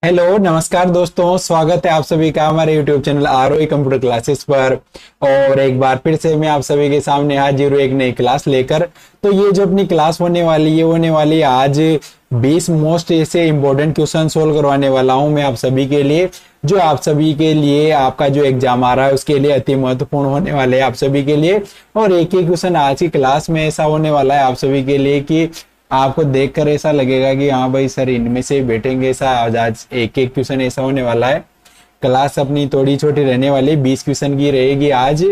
Hello नमस्कार दोस्तों, स्वागत है आप सभी का हमारे YouTube channel ROE computer classes पर। और एक बार फिर से मैं आप सभी के सामने हाजिर हूँ एक नई क्लास लेकर। तो ये जो अपनी क्लास होने वाली है आज 20 मोस्ट ऐसे इंपॉर्टेंट क्वेश्चन सोल्व करवाने वाला हूँ मैं आप सभी के लिए, जो आप सभी के लिए आपका जो एग्जाम आ रहा है उसके लिए अति महत्वपूर्ण होने वाले हैं आप सभी के लिए। और एक ही क्वेश्चन आज की क्लास में ऐसा होने वाला है आप सभी के लिए कि आपको देखकर ऐसा लगेगा कि हाँ भाई सर इनमें से बैठेंगे। ऐसा आज एक एक क्वेश्चन ऐसा होने वाला है। क्लास अपनी थोड़ी छोटी रहने वाली 20 क्वेश्चन की रहेगी आज,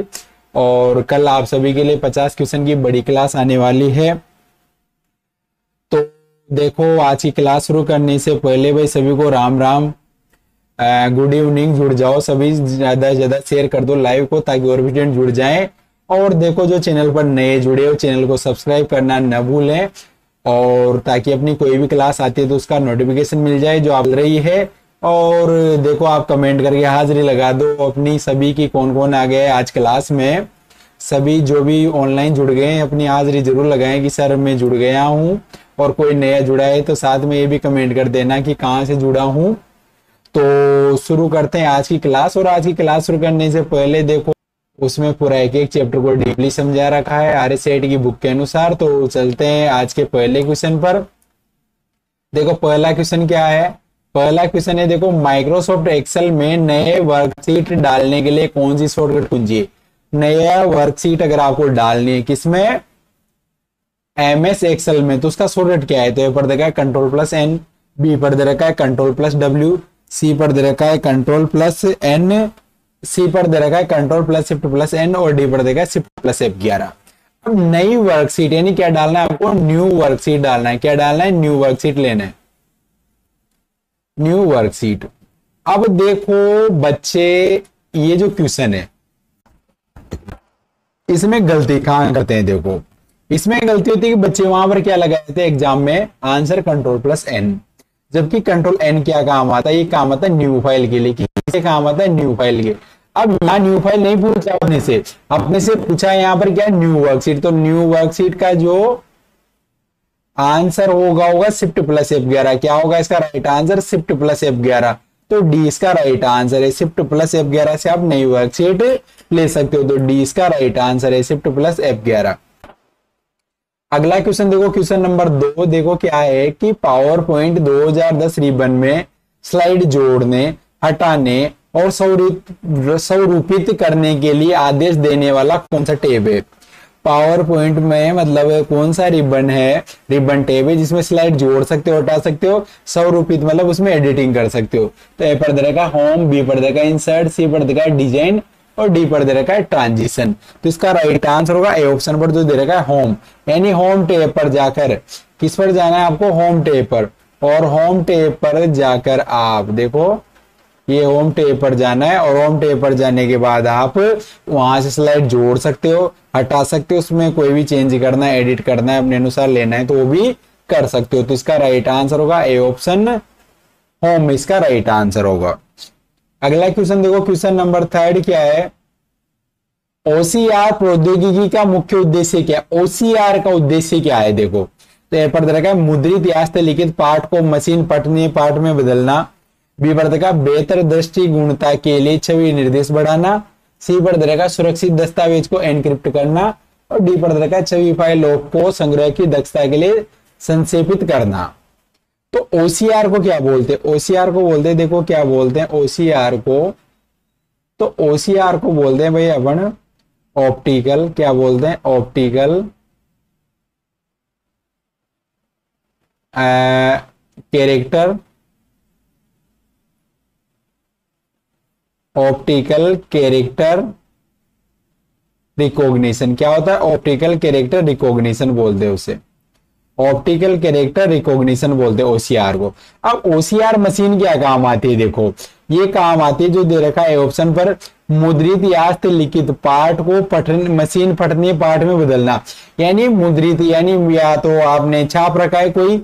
और कल आप सभी के लिए 50 क्वेश्चन की बड़ी क्लास आने वाली है। तो देखो, आज की क्लास शुरू करने से पहले भाई सभी को राम राम, गुड इवनिंग। जुड़ जाओ सभी, ज्यादा से ज्यादा शेयर कर दो लाइव को ताकि और भी स्टूडेंट जुड़ जाएं। और देखो, जो चैनल पर नए जुड़े हो चैनल को सब्सक्राइब करना न भूलें, और ताकि अपनी कोई भी क्लास आती है तो उसका नोटिफिकेशन मिल जाए जो आप रही है। और देखो, आप कमेंट करके हाजिरी लगा दो अपनी सभी की, कौन कौन आ गए आज क्लास में। सभी जो भी ऑनलाइन जुड़ गए हैं अपनी हाजिरी जरूर लगाएं कि सर मैं जुड़ गया हूं। और कोई नया जुड़ा है तो साथ में ये भी कमेंट कर देना कि कहाँ से जुड़ा हूं। तो शुरू करते हैं आज की क्लास। और आज की क्लास शुरू करने से पहले देखो, उसमें पूरा एक एक चैप्टर को डीपली समझा रखा है आरएससीआईटी की बुक के अनुसार। तो चलते हैं आज के पहले क्वेश्चन पर। देखो, पहला क्वेश्चन क्या है। पहला क्वेश्चन है, देखो, माइक्रोसॉफ्ट एक्सेल में नए वर्कशीट डालने के लिए कौन सी शॉर्टकट कुंजी है। नया वर्कशीट अगर आपको डालनी है किसमें, एमएस एक्सेल में, तो उसका शॉर्टकट क्या है। तो ए पर देखा है Ctrl+N, बी पर दे रखा है Ctrl+W, सी पर दे रखा है Ctrl+N, सी पर दे रखा है Ctrl+Shift+N, और डी पर देखा है Shift+F11। अब नई वर्कशीट यानी क्या डालना है आपको, न्यू वर्कशीट डालना है। क्या डालना है, न्यू वर्कशीट लेना है, न्यू वर्कशीट। अब देखो बच्चे, ये जो क्वेश्चन है इसमें गलती कहां करते हैं। देखो, इसमें गलती होती है कि बच्चे वहां पर क्या लगाते हैं एग्जाम में, आंसर Ctrl+N, जबकि Ctrl+N क्या काम आता है, ये काम आता है न्यू फाइल के लिए। किसे काम आता है, न्यू फाइल के। अब यहाँ न्यू फाइल नहीं पूछा अपने से पूछा यहाँ पर क्या, न्यू वर्कशीट। तो न्यू वर्कशीट का जो आंसर होगा Shift+F11। क्या होगा इसका राइट आंसर, Shift+F11। तो डी इसका राइट आंसर है। Shift+F11 से आप नई वर्कशीट ले सकते हो। तो डी इसका राइट आंसर है, Shift+F11। अगला क्वेश्चन देखो, क्वेश्चन नंबर 2। देखो क्या है कि पावर पॉइंट 2010 रिबन में स्लाइड जोड़ने, हटाने और स्वरूपित करने के लिए आदेश देने वाला कौन सा टैब है। पावर पॉइंट में मतलब कौन सा रिबन है, रिबन टैब है जिसमें स्लाइड जोड़ सकते हो, हटा सकते हो, स्वरूपित मतलब उसमें एडिटिंग कर सकते हो। तो ए पर दे रखा होम, बी पर दे रखा इंसर्ट, सी पर दे रखा डिजाइन, और डी पर दे रखा है ट्रांजिशन। तो इसका राइट आंसर होगा ए ऑप्शन पर जो दे रखा है होम, यानी होम टैब पर जाकर, किस पर जाना है आपको, होम टैब पर। और होम टैब पर जाकर आप देखो, ये होम टैब पर जाना है, और होम टैब पर जाने के बाद आप वहां से स्लाइड जोड़ सकते हो, हटा सकते हो, उसमें कोई भी चेंज करना है, एडिट करना है, अपने अनुसार लेना है तो वो भी कर सकते हो। तो इसका राइट आंसर होगा ए ऑप्शन, होम इसका राइट आंसर होगा। अगला क्वेश्चन देखो, क्वेश्चन नंबर 3 क्या है, ओसीआर प्रौद्योगिकी का मुख्य उद्देश्य क्या है। ओसीआर का उद्देश्य क्या है देखो, तो ए पर देखा मुद्रित या हस्तलिखित पाठ को मशीन पठनीय पाठ में बदलना, बी पर देखा बेहतर दृष्टि गुणता के लिए छवि निर्देश बढ़ाना, सी पर देखा सुरक्षित दस्तावेज को एनक्रिप्ट करना, और डी पर देखा छवि फाइल को संग्रह की दक्षता के लिए संक्षेपित करना। तो ओसीआर को क्या बोलते हैं, ओसीआर को बोलते हैं, देखो क्या बोलते हैं ओसीआर को, तो ओसीआर को बोलते हैं भाई अपन ऑप्टिकल, क्या बोलते हैं optical character, optical character recognition. क्या होता है, ऑप्टिकल कैरेक्टर रिकॉग्निशन बोलते हैं उसे, ऑप्टिकल कैरेक्टर रिकॉग्निशन बोलते हैं ओसीआर को। अब ओसीआर मशीन क्या काम आती है, देखो ये काम आती है जो दे रखा है ऑप्शन पर, मुद्रित या हस्तलिखित पाठ को मशीन पठनीय पाठ में बदलना। यानी मुद्रित यानी या तो आपने छाप रखा है कोई,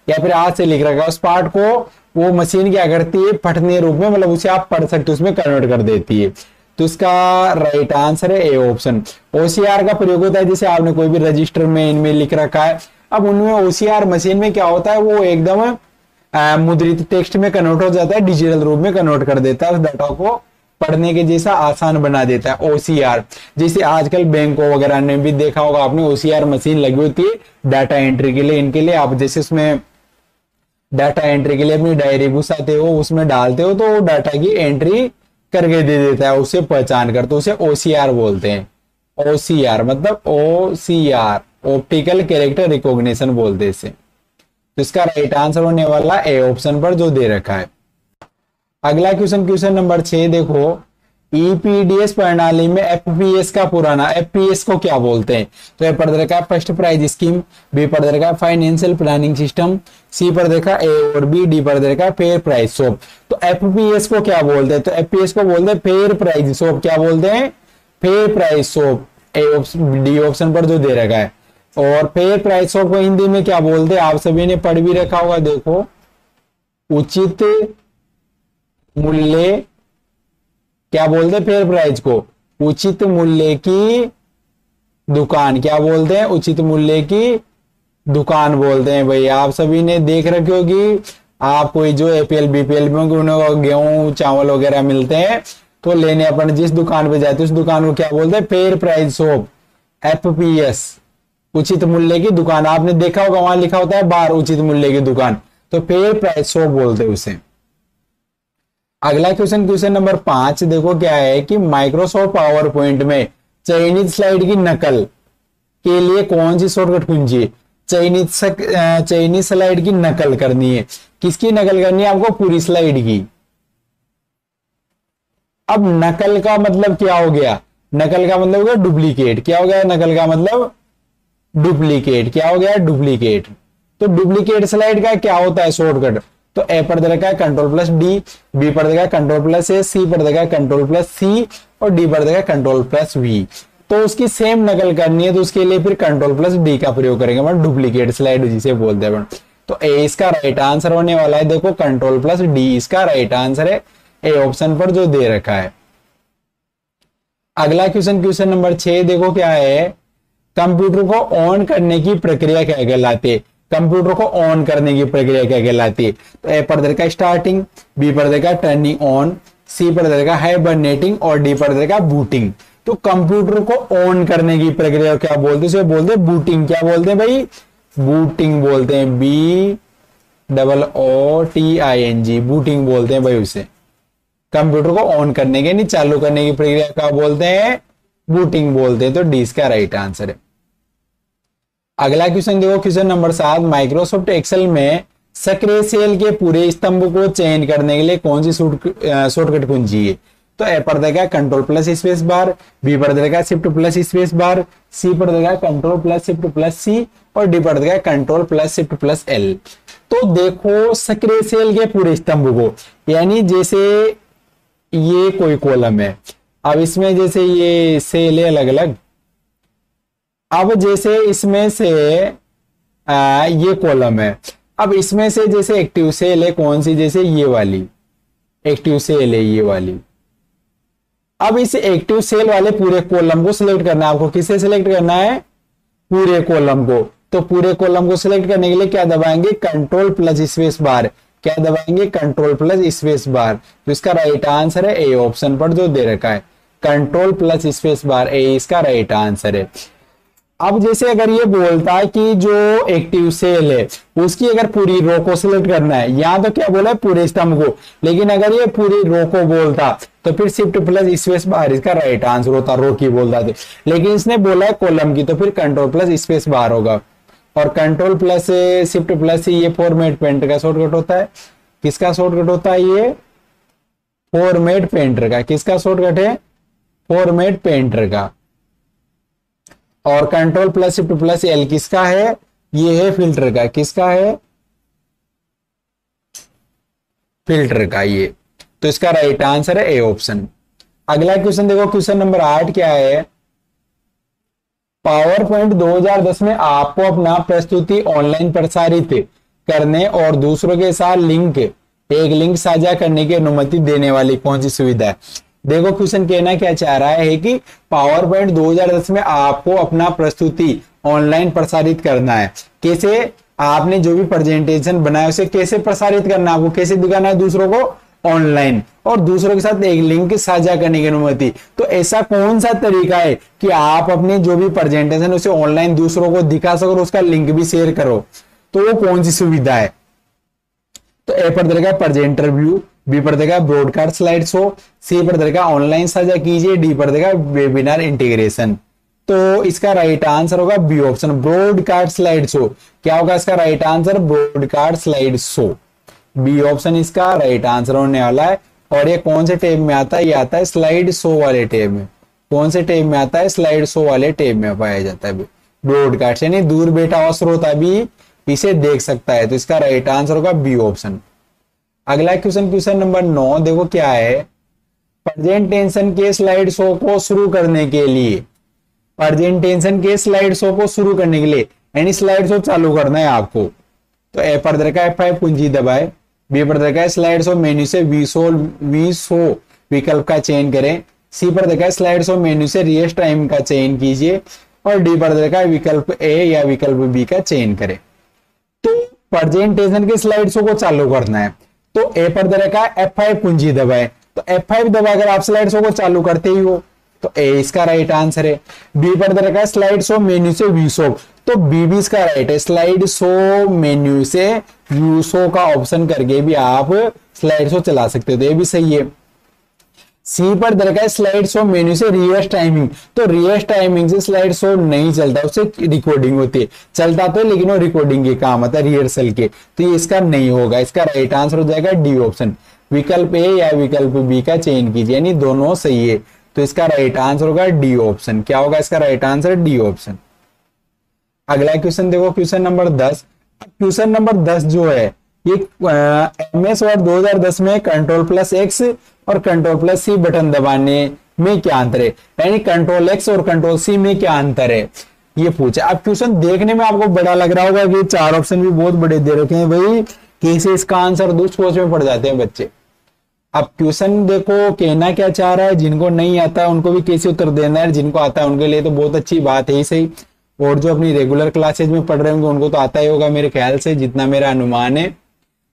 या फिर हाथ से लिख रखा है, उस पाठ को वो मशीन क्या करती है, पठनीय रूप में, मतलब उसे आप पढ़ सकते हो, उसमें कन्वर्ट कर देती है। तो इसका राइट आंसर है ए ऑप्शन। ओसीआर का प्रयोग होता है जैसे आपने कोई भी रजिस्टर में इनमें लिख रखा है, अब उनमें ओसीआर मशीन में क्या होता है, वो एकदम मुद्रित टेक्स्ट में कन्वर्ट हो जाता है, डिजिटल रूप में कन्वर्ट कर देता है, उस डाटा को पढ़ने के जैसा आसान बना देता है। ओसीआर, जैसे आजकल बैंकों वगैरह ने भी देखा होगा आपने, ओसीआर मशीन लगी होती है डाटा एंट्री के लिए। इनके लिए आप जैसे उसमें डाटा एंट्री के लिए अपनी डायरी घुसाते हो, उसमें डालते हो, तो वो डाटा की एंट्री करके दे देता है, उसे पहचान कर, तो उसे ओसीआर बोलते हैं। ओसीआर मतलब ओसीआर, ऑप्टिकल कैरेक्टर रिकॉग्निशन बोलते हैं इसे। तो इसका राइट आंसर होने वाला ए ऑप्शन पर जो दे रखा है। अगला क्वेश्चन, क्वेश्चन नंबर 6 देखो, ईपीडीएस प्रणाली में एफपीएस का पुराना, एफपीएस को क्या बोलते हैं? तो ए पर देखा फर्स्ट प्राइज स्कीम, बी पर देखा फाइनेंशियल प्लानिंग सिस्टम, सी पर देखा ए और बी, डी पर देखा फेयर प्राइस शॉप। तो एफपीएस को क्या बोलते हैं? तो एफपीएस को बोलते हैं फेयर प्राइस शॉप। क्या बोलते हैं? Fair price shop. D option पर जो दे रखा है। और फेयर प्राइस शॉप को हिंदी में क्या बोलते हैं? आप सभी ने पढ़ भी रखा होगा, देखो, उचित मूल्य, क्या बोलते हैं फेयर प्राइस को? उचित मूल्य की दुकान। क्या बोलते हैं? उचित मूल्य की दुकान बोलते हैं। भाई आप सभी ने देख रखे होगी, आप कोई जो एपीएल बीपीएल में गेहूं चावल वगैरह मिलते हैं, तो लेने अपन जिस दुकान पे जाते हैं उस दुकान को क्या बोलते हैं? फेयर प्राइस शॉप, एफपीएस, उचित मूल्य की दुकान। आपने देखा होगा वहां लिखा होता है बाहर उचित मूल्य की दुकान, तो फेयर प्राइस शॉप बोलते हैं उसे। अगला क्वेश्चन, क्वेश्चन नंबर 5 देखो क्या है कि माइक्रोसॉफ्ट पावर पॉइंट में चयनित स्लाइड की नकल के लिए कौन सी शॉर्टकट कुंजी है? चयनित स्लाइड की नकल करनी है। किसकी नकल करनी है आपको? पूरी स्लाइड की। अब नकल का मतलब क्या हो गया? नकल का मतलब हो गया डुप्लीकेट। क्या हो गया नकल का मतलब? डुप्लीकेट। क्या हो गया? डुप्लीकेट। तो डुप्लीकेट स्लाइड का क्या होता है शॉर्टकट? तो ए पर देखा है कंट्रोल प्लस डी, बी पर देखा कंट्रोल प्लस ए, सी पर देखा कंट्रोल प्लस सी और डी पर देखा कंट्रोल प्लस वी। तो उसकी सेम नकल करनी है तो उसके लिए फिर कंट्रोल प्लस डी का प्रयोग करेंगे, मतलब डुप्लीकेट स्लाइड जिसे बोलते हैं। तो ए इसका राइट आंसर होने वाला है, देखो कंट्रोल प्लस डी इसका राइट आंसर है, ए ऑप्शन पर जो दे रखा है। अगला क्वेश्चन, क्वेश्चन नंबर 6 देखो क्या है, कंप्यूटर को ऑन करने की प्रक्रिया क्या कहलाती है? कंप्यूटर को ऑन करने की प्रक्रिया क्या कहलाती है? तो ए पर देखा स्टार्टिंग, बी पर देखा टर्निंग ऑन, सी पर देखा हाइबरनेटिंग और डी पर देखा बूटिंग। तो कंप्यूटर को ऑन करने की प्रक्रिया क्या बोलते हैं? बोलते हैं बूटिंग। क्या बोलते हैं भाई? बूटिंग बोलते हैं, BOOTING, बूटिंग बोलते हैं भाई उसे। कंप्यूटर को ऑन करने के यानी चालू करने की प्रक्रिया क्या बोलते हैं? बूटिंग बोलते हैं। तो डी इसका राइट आंसर है। अगला क्वेश्चन देखो, क्वेश्चन नंबर 7, माइक्रोसॉफ्ट एक्सेल में सक्रिय सेल के पूरे स्तंभ को चयन करने के लिए कौन सी शॉर्टकट कुंजी है? तो ए पर देगा control plus space bar, B पर देगा shift plus space bar, C पर देगा control plus shift plus C और डी पर देगा control plus shift plus L. तो देखो सक्रिय सेल के पूरे स्तंभ को, यानी जैसे ये कोई कॉलम है, अब इसमें जैसे ये सेल है अलग अलग, अब जैसे इसमें से ये कॉलम है, अब इसमें से जैसे एक्टिव सेल है कौन सी? जैसे ये वाली एक्टिव सेल है, ये वाली। अब इस एक्टिव सेल वाले पूरे कॉलम को सिलेक्ट करना है आपको। किसे सिलेक्ट करना है? पूरे कॉलम को। तो पूरे कॉलम को सिलेक्ट करने के लिए क्या दबाएंगे? कंट्रोल प्लस स्पेस बार। क्या दबाएंगे? कंट्रोल प्लस स्पेस बार। तो इसका राइट आंसर है ए ऑप्शन पर जो दे रखा है, कंट्रोल प्लस स्पेस बार, ए इसका राइट आंसर है। अब जैसे अगर ये बोलता है कि जो एक्टिव सेल है उसकी अगर पूरी रो को सिलेक्ट करना है, यहां तो क्या बोला है? पूरे स्तंभ को, लेकिन अगर ये पूरी रो को बोलता तो फिर शिफ्ट प्लस स्पेस बार इसका राइट आंसर होता, रो की बोलता थे। लेकिन इसने बोला है कॉलम की, तो फिर कंट्रोल प्लस स्पेस बार होगा। और कंट्रोल प्लस शिफ्ट प्लस ये फॉर्मेट पेंटर का शॉर्टकट होता है। किसका शॉर्टकट होता है? ये फॉर्मेट पेंटर का। किसका शॉर्टकट है? फॉर्मेट पेंटर का। और control plus shift plus L किसका है? ये है फिल्टर का। किसका है? फिल्टर का ये। तो इसका राइट आंसर है ए ऑप्शन। अगला क्वेश्चन देखो, क्वेश्चन नंबर 8 क्या है, पावर पॉइंट 2010 में आपको अपना प्रस्तुति ऑनलाइन प्रसारित करने और दूसरों के साथ एक लिंक साझा करने की अनुमति देने वाली कौन सी सुविधा है? देखो क्वेश्चन कहना क्या चाह रहा है कि पावर पॉइंट 2010 में आपको अपना प्रस्तुति ऑनलाइन प्रसारित करना है। कैसे? आपने जो भी प्रेजेंटेशन बनाया उसे कैसे प्रसारित करना है, आपको कैसे दिखाना है दूसरों को, ऑनलाइन, और दूसरों के साथ एक लिंक साझा करने की अनुमति। तो ऐसा कौन सा तरीका है कि आप अपने जो भी प्रेजेंटेशन उसे ऑनलाइन दूसरों को दिखा सको और उसका लिंक भी शेयर करो, तो वो कौन सी सुविधा है। तो ए पर देगा प्रेजेंटर व्यू, बी पर देगा ब्रॉडकास्ट स्लाइड शो, सी पर देगा ऑनलाइन साझा कीजिए, डी पर देगा वेबिनार इंटीग्रेशन। तो इसका राइट आंसर होगा B option, broadcast slide show. क्या होगा इसका right answer, broadcast slide show. B option इसका राइट आंसर होने वाला है। और ये कौन से टैब में आता है, ये आता है स्लाइड शो वाले टैब में। कौन से टैब में आता है, स्लाइड शो वाले टैब में पाया जाता है ब्रॉडकास्ट, यानी दूर बैठा हुआ श्रोता भी इसे देख सकता है। तो इसका राइट आंसर होगा बी ऑप्शन। अगला क्वेश्चन, क्वेश्चन नंबर 9 देखो क्या है। प्रेजेंटेशन के स्लाइड शो को शुरू करने के लिए, प्रेजेंटेशन के स्लाइड शो को शुरू करने के लिए यानी स्लाइड शो चालू करना है आपको, तो ए पर दरका F5 कुंजी दबाए, बी पर दरका स्लाइड शो मेन्यू से वी शो विकल्प का चयन करें, सी पर दरका स्लाइड शो मेन्यू से रियल टाइम का चयन कीजिए, और डी पर दरका विकल्प ए या विकल्प बी का चयन करें। तो प्रेजेंटेशन के स्लाइड शो को चालू करना है, तो ए पर दरका F5 कुंजी दबाए, तो F5 दबाकर आप स्लाइड शो को चालू करते ही हो, तो ए इसका राइट आंसर है। बी पर दरका स्लाइड शो मेन्यू से व्यू शो, तो बी भी इसका राइट है। स्लाइड शो मेन्यू से व्यू शो का ऑप्शन करके भी आप स्लाइड शो चला सकते हो, तो ये भी सही है। सी पर दरका स्लाइड शो मेन्यू से रिवर्स टाइमिंग, तो रिवर्स टाइमिंग से स्लाइड शो नहीं चलता, उससे रिकॉर्डिंग होती है। चलता तो लेकिन वो रिकॉर्डिंग के काम आता है, रिहर्सल के, तो ये इसका नहीं होगा। इसका राइट आंसर हो जाएगा डी ऑप्शन, विकल्प ए या विकल्प बी का चयन कीजिए, यानी दोनों सही है। तो इसका राइट आंसर होगा डी ऑप्शन। क्या होगा इसका राइट आंसर, डी ऑप्शन। अगला क्वेश्चन देखो, क्वेश्चन नंबर 10। क्वेश्चन नंबर 10 जो है ये MS वर्ड 2010 में Ctrl+X और Ctrl+C बटन दबाने में क्या अंतर है, यानी Ctrl+X और Ctrl+C में क्या अंतर है, ये पूछा। अब क्वेश्चन देखने में आपको बड़ा लग रहा होगा कि 4 ऑप्शन भी बहुत बड़े दे रखे हैं, भाई कैसे इसका आंसर दुष्कोच में पड़ जाते हैं बच्चे। अब क्वेश्चन देखो कहना क्या चाह रहा है, जिनको नहीं आता है उनको भी कैसे उत्तर देना है, जिनको आता है उनके लिए तो बहुत अच्छी बात है ही सही, और जो अपनी रेगुलर क्लासेज में पढ़ रहे होंगे उनको तो आता ही होगा मेरे ख्याल से, जितना मेरा अनुमान है।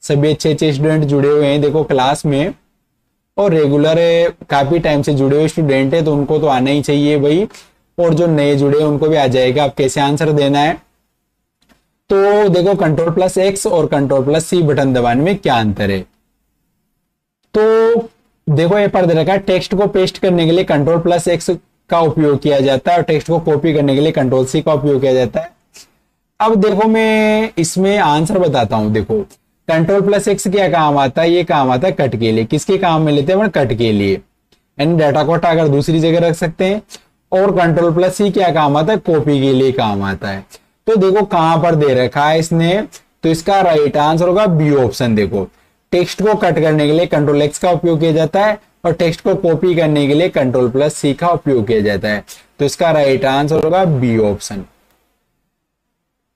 सभी अच्छे स्टूडेंट जुड़े हुए हैं देखो क्लास में, और रेगुलर काफी टाइम से जुड़े हुए स्टूडेंट है, तो उनको तो आना ही चाहिए भाई, और जो नए जुड़े उनको भी आ जाएगा। अब कैसे आंसर देना है, तो देखो Ctrl+X और Ctrl+C बटन दबाने में क्या अंतर है। तो देखो ये पर दे रखा है, टेक्स्ट को पेस्ट करने के लिए Ctrl+X का उपयोग किया जाता है, और टेक्स्ट को कॉपी करने के लिए Ctrl+C का उपयोग किया जाता है। अब देखो मैं इसमें आंसर बताता हूं। देखो Ctrl+X क्या काम आता है, ये काम आता है कट के लिए। किसके काम में लेते हैं, कट के लिए, यानी डाटा को हटाकर दूसरी जगह रख सकते हैं। और Ctrl+C क्या काम आता है, कॉपी के लिए काम आता है। तो देखो कहां पर दे रखा है इसने, तो इसका राइट आंसर होगा बी ऑप्शन। देखो टेक्स्ट को कट करने के लिए Ctrl+X का उपयोग किया जाता है, और टेक्स्ट को कॉपी करने के लिए Ctrl+C का उपयोग किया जाता है। तो इसका राइट आंसर होगा बी ऑप्शन।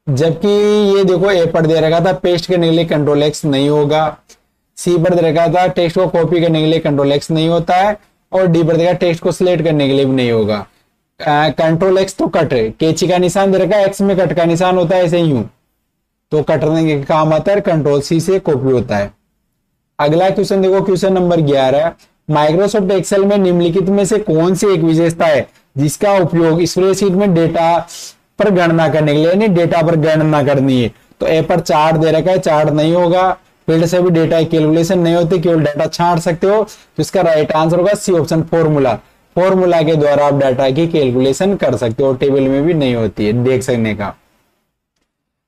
जबकि ये देखो ए पर दे रखा था पेस्ट करने के लिए Ctrl+X नहीं होगा, सी पर दे रखा था टेक्स्ट को कॉपी करने के लिए Ctrl+X नहीं होता है, और डी पर देखा टेक्स्ट को सिलेक्ट करने के लिए भी नहीं होगा। Ctrl+X तो कट है, कैंची का निशान दे रखा है, X में कट का निशान होता है, ऐसे यूं तो कटने के काम आता है, Ctrl+C से कॉपी होता है। अगला क्वेश्चन देखो, क्वेश्चन नंबर 11। माइक्रोसॉफ्ट एक्सेल में निम्नलिखित में से कौन सी एक विशेषता है जिसका उपयोग स्प्रेडशीट में डेटा पर गणना करने के लिए, यानी डेटा पर गणना करनी है। तो ए पर चार्ट दे रखा है, चार्ट नहीं होगा, फील्ड से भी डेटा कैलकुलेशन नहीं होती, केवल डाटा छांट सकते हो। तो इसका राइट आंसर होगा सी ऑप्शन, फॉर्मूला। फॉर्मूला के द्वारा आप डाटा की कैलकुलेशन कर सकते हो, टेबल में भी नहीं होती है देख सकने का।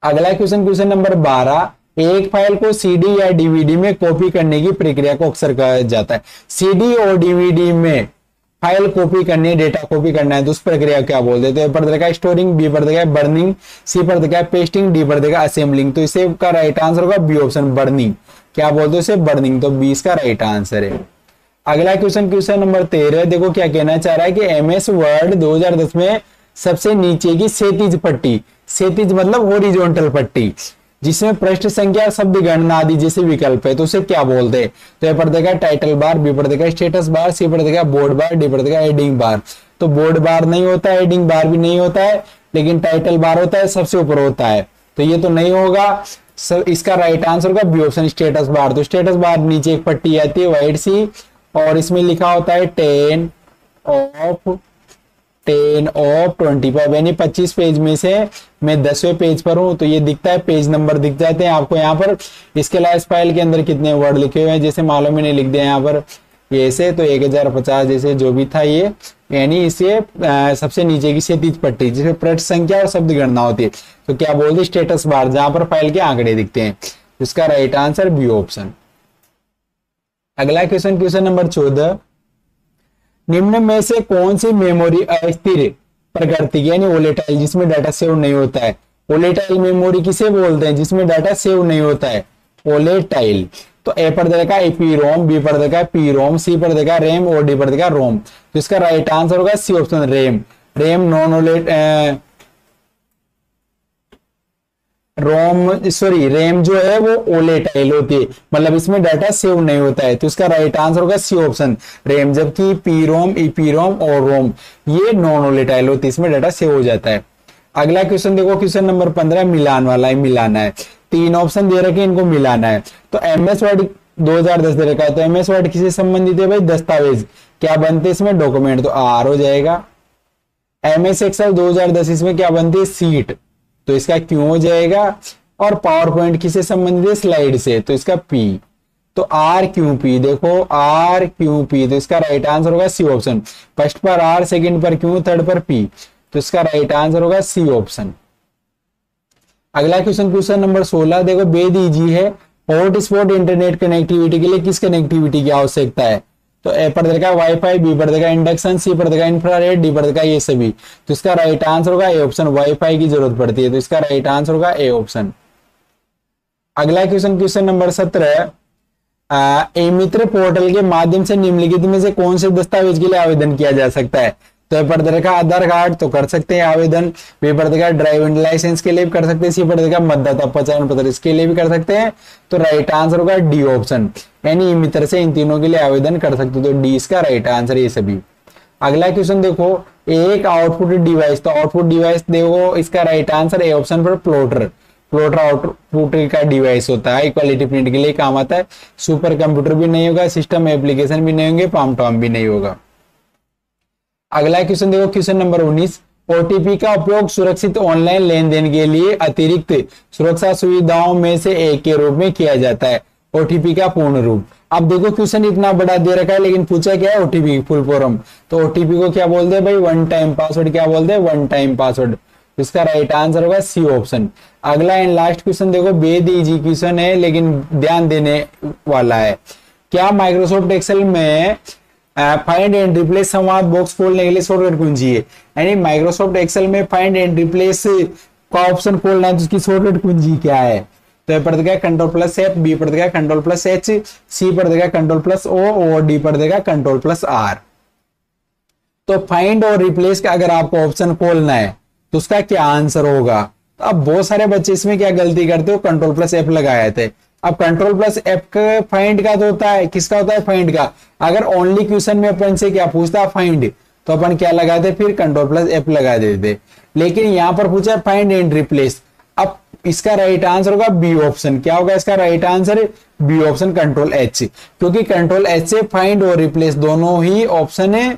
अगला क्वेश्चन, क्वेश्चन नंबर 12। एक फाइल को सीडी या डीवीडी में कॉपी करने की प्रक्रिया को अक्सर कहा जाता है। सीडी और डीवीडी में फाइल कॉपी करनी है, डेटा कॉपी करना है, तो उस प्रक्रिया क्या बोल देते हैं। पर देखा स्टोरिंग, बी पर देखा बर्निंग, सी पर देखा पेस्टिंग, डी पर देखा असेंबलिंग। तो इसे का राइट आंसर होगा बी ऑप्शन, बर्निंग। क्या बोलते हैं इसे, बर्निंग। तो 20 का राइट आंसर है। अगला क्वेश्चन, क्वेश्चन नंबर 13। देखो क्या कहना चाह रहा है कि MS वर्ड 2010 में सबसे नीचे की क्षैतिज पट्टी, क्षैतिज मतलब हॉरिजॉन्टल पट्टी, जिसमें पृष्ठ संख्या, शब्द गणना आदि जैसे विकल्प है, तो उसे क्या बोलते हैं। तो ए पर देखा टाइटल बार, बी पर देखा स्टेटस बार, सी पर देखा बोर्ड बार, डी पर देखा हेडिंग बार। तो बोर्ड बार नहीं होता है, हेडिंग बार भी नहीं होता है, लेकिन टाइटल बार होता है, सबसे ऊपर होता है। तो ये तो नहीं होगा। सर इसका राइट आंसर होगा बी ऑप्शन स्टेटस बार। तो स्टेटस बार नीचे एक पट्टी आती है व्हाइट सी और इसमें लिखा होता है 10 ऑफ 25, यानी 25 पेज में से मैं 10वें पेज पर हूं, तो ये दिखता है, पेज नंबर दिख जाते हैं आपको यहाँ पर। इसके अलावा इस फाइल के अंदर कितने वर्ड लिखे हुए हैं, जैसे मालूम ही नहीं लिख दिया यहाँ पर ये से, तो 1050 जैसे जो भी था ये, यानी इसे सबसे नीचे की क्षैतिज पट्टी जिसमें पृष्ठ संख्या और शब्द गणना होती है, तो क्या बोलते हैं स्टेटस बार, जहां पर फाइल के आंकड़े दिखते हैं। इसका राइट आंसर बी ऑप्शन। अगला क्वेश्चन, क्वेश्चन नंबर 14, निम्न में से कौन सी मेमोरी अस्थिर प्रकृति की यानी वोलेटाइल जिसमें डाटा सेव नहीं होता है। वोलेटाइल मेमोरी किसे बोलते हैं, जिसमें डाटा सेव नहीं होता है, वोलेटाइल। तो ए पर देगा ईपी रोम, बी पर देगा पी रोम, सी पर देगा रैम और डी पर देगा रोम। तो इसका राइट आंसर होगा C option RAM. RAM non volatile ROM sorry RAM जो है वो वोलेटाइल होती है, मतलब इसमें डाटा सेव नहीं होता है, तो इसका राइट आंसर होगा सी ऑप्शन रैम। जबकि पी रोम, ईपी रोम और रोम ये नॉन वोलेटाइल होती है, इसमें डाटा सेव हो जाता है। अगला क्वेश्चन देखो, क्वेश्चन नंबर 15 मिलान वाला है, मिलाना है। 3 ऑप्शन दे रखे, इनको मिलाना है। तो एमएस वर्ड 2010 दे रखा है, तो एमएस वर्ड किससे संबंधित है भाई, दस्तावेज। क्या बनते हैं इसमें, डॉक्यूमेंट, तो आर हो जाएगा। एमएस एक्सेल 2010 इसमें क्या बनती है, सीट, तो इसका क्यों हो जाएगा। और पावर पॉइंट किससे संबंधित है, स्लाइड से, तो इसका पी। तो आर क्यू पी, देखो आर क्यू पी, तो इसका राइट आंसर होगा सी ऑप्शन। फर्स्ट पर आर, सेकंड पर क्यू, थर्ड पर पी, तो इसका राइट आंसर होगा सी ऑप्शन। अगला क्वेश्चन, क्वेश्चन नंबर 16 देखो, बेद इजी है, हॉटस्पॉट इंटरनेट कनेक्टिविटी के लिए किस कनेक्टिविटी की आवश्यकता है। तो ए पर देगा वाईफाई, बी पर देगा इंडक्शन, सी पर देगा इंफ्रारेड, डी पर देगा ये सभी। तो इसका राइट आंसर होगा ए ऑप्शन, वाईफाई की जरूरत पड़ती है, तो इसका राइट आंसर होगा ए ऑप्शन। अगला क्वेश्चन, क्वेश्चन नंबर 17, ई मित्र पोर्टल के माध्यम से निम्नलिखित में से कौन से दस्तावेज के लिए आवेदन किया जा सकता है। तो ए पर देगा आधार कार्ड, तो कर सकते हैं आवेदन। बी पर देगा ड्राइविंग लाइसेंस के लिए भी कर सकते हैं, सी पर देगा मतदाता पहचान पत्र इसके लिए भी कर सकते हैं, तो राइट आंसर होगा डी ऑप्शन, यानी ई मित्र से इन तीनों के लिए आवेदन कर सकते हो, तो डी इसका राइट आंसर ये सभी। अगला क्वेश्चन देखो, एक आउटपुट डिवाइस, तो आउटपुट डिवाइस देखो इसका राइट आंसर ए ऑप्शन पर प्लॉटर। प्लॉटर आउटपुट का डिवाइस होता है, इक्वालिटी प्रिंट के लिए काम आता है। सुपर कंप्यूटर भी नहीं होगा, सिस्टम एप्लीकेशन भी नहीं होंगे, पाम टॉम भी नहीं होगा। अगला क्वेश्चन देखो, क्वेश्चन नंबर 19, ओटीपी का उपयोग सुरक्षित ऑनलाइन लेन देन के लिए अतिरिक्त सुरक्षा सुविधाओं में से एक के रूप में किया जाता है। ओटीपी का पूर्ण रूप, अब देखो क्वेश्चन इतना बड़ा दे रखा है, लेकिन पूछा क्या है, ओटीपी फुल फॉर्म। तो ओटीपी को क्या बोलते हैं भाई, वन टाइम पासवर्ड, क्या बोलते हैं, वन टाइम पासवर्ड। इसका राइट आंसर होगा सी ऑप्शन। अगला एंड लास्ट क्वेश्चन देखो, बेहद इजी क्वेश्चन है लेकिन ध्यान देने वाला है। क्या माइक्रोसॉफ्ट एक्सेल में फाइंड एंड रिप्लेस संवाद बॉक्स खोलने के लिए शॉर्टकट कुंजी है, यानी माइक्रोसॉफ्ट एक्सेल में फाइंड एंड रिप्लेस का ऑप्शन खोलना है, तो उसकी शॉर्टकट कुंजी क्या है। तो ए पर देगा कंट्रोल+F, बी पर देगा कंट्रोल+H, सी पर देगा कंट्रोल+O और डी पर देगा कंट्रोल+R। तो फाइंड और रिप्लेस का अगर आपको ऑप्शन खोलना है तो उसका क्या आंसर होगा। तो अब बहुत सारे बच्चे इसमें क्या गलती करते हो, कंट्रोल+F लगाए थे। अब कंट्रोल+F का फाइंड का तो होता है, किसका होता है, फाइंड का। अगर ओनली क्वेश्चन में अपन से क्या पूछता है, फाइंड, तो अपन क्या लगाते, फिर कंट्रोल+F लगा देते। लेकिन यहां पर पूछा है फाइंड एंड रिप्लेस, अब इसका राइट आंसर होगा बी ऑप्शन। क्या होगा इसका राइट आंसर, बी ऑप्शन कंट्रोल+H, क्योंकि कंट्रोल+H से फाइंड और रिप्लेस दोनों ही ऑप्शन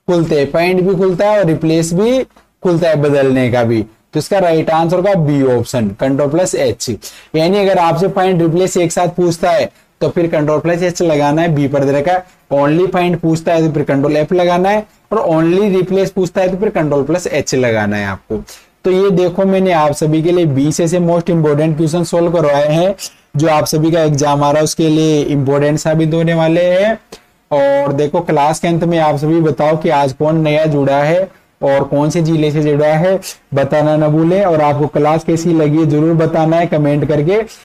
खुलते हैं, फाइंड भी खुलता है और रिप्लेस भी खुलता है, बदलने का भी। तो इसका राइट आंसर होगा बी ऑप्शन कंट्रोल+H, यानी अगर आपसे फाइंड रिप्लेस एक साथ पूछता है तो फिर कंट्रोल+H लगाना है, बी पर दे रखा है। ओनली फाइंड पूछता है तो फिर कंट्रोल+F लगाना है, और ओनली रिप्लेस पूछता है तो फिर कंट्रोल+H लगाना है आपको। तो ये देखो मैंने आप सभी के लिए 20 ऐसे मोस्ट इंपोर्टेंट क्वेश्चन सोल्व करवाए हैं जो आप सभी का एग्जाम आ रहा है उसके लिए इंपोर्टेंट साबित होने वाले हैं। और देखो क्लास के अंत में आप सभी बताओ कि आज कौन नया जुड़ा है और कौन से जिले से जुड़ा है, बताना ना भूलें। और आपको क्लास कैसी लगी जरूर बताना है कमेंट करके।